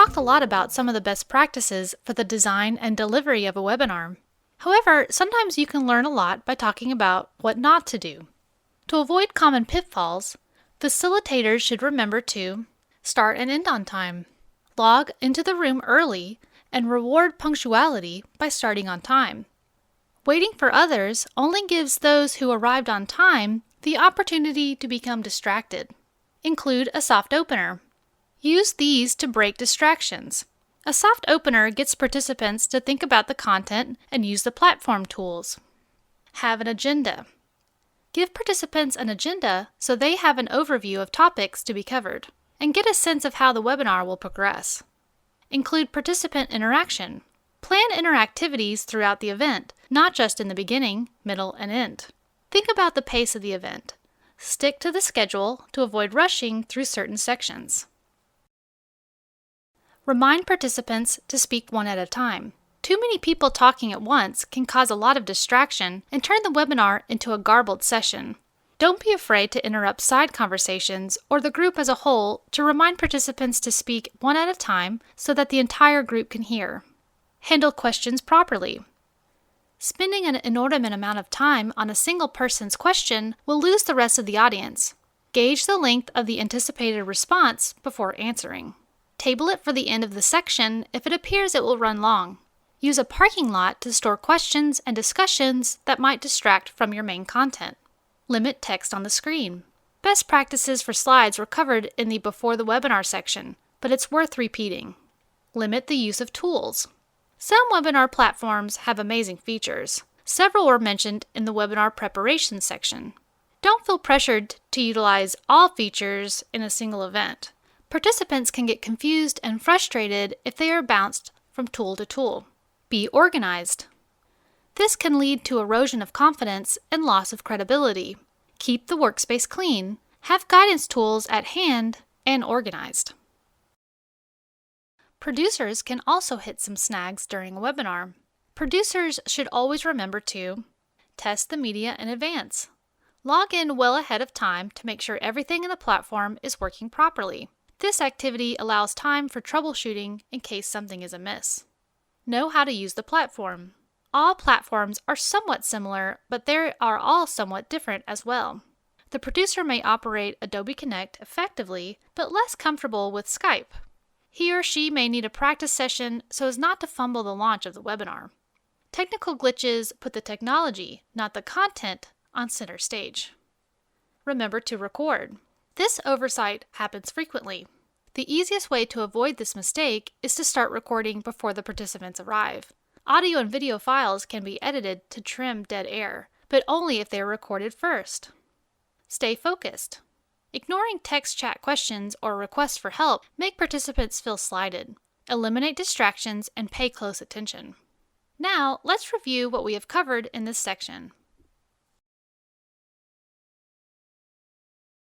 talked a lot about some of the best practices for the design and delivery of a webinar. However, sometimes you can learn a lot by talking about what not to do. To avoid common pitfalls, facilitators should remember to start and end on time, log into the room early, and reward punctuality by starting on time. Waiting for others only gives those who arrived on time the opportunity to become distracted. Include a soft opener. Use these to break distractions. A soft opener gets participants to think about the content and use the platform tools. Have an agenda. Give participants an agenda so they have an overview of topics to be covered and get a sense of how the webinar will progress. Include participant interaction. Plan interactivities throughout the event, not just in the beginning, middle, and end. Think about the pace of the event. Stick to the schedule to avoid rushing through certain sections. Remind participants to speak one at a time. Too many people talking at once can cause a lot of distraction and turn the webinar into a garbled session. Don't be afraid to interrupt side conversations or the group as a whole to remind participants to speak one at a time so that the entire group can hear. Handle questions properly. Spending an inordinate amount of time on a single person's question will lose the rest of the audience. Gauge the length of the anticipated response before answering. Table it for the end of the section if it appears it will run long. Use a parking lot to store questions and discussions that might distract from your main content. Limit text on the screen. Best practices for slides were covered in the Before the Webinar section, but it's worth repeating. Limit the use of tools. Some webinar platforms have amazing features. Several were mentioned in the webinar preparation section. Don't feel pressured to utilize all features in a single event. Participants can get confused and frustrated if they are bounced from tool to tool. Be organized. This can lead to erosion of confidence and loss of credibility. Keep the workspace clean, have guidance tools at hand, and organized. Producers can also hit some snags during a webinar. Producers should always remember to test the media in advance. Log in well ahead of time to make sure everything in the platform is working properly. This activity allows time for troubleshooting in case something is amiss. Know how to use the platform. All platforms are somewhat similar, but they are all somewhat different as well. The producer may operate Adobe Connect effectively, but less comfortable with Skype. He or she may need a practice session so as not to fumble the launch of the webinar. Technical glitches put the technology, not the content, on center stage. Remember to record. This oversight happens frequently. The easiest way to avoid this mistake is to start recording before the participants arrive. Audio and video files can be edited to trim dead air, but only if they are recorded first. Stay focused. Ignoring text chat questions or requests for help make participants feel slighted. Eliminate distractions and pay close attention. Now, let's review what we have covered in this section.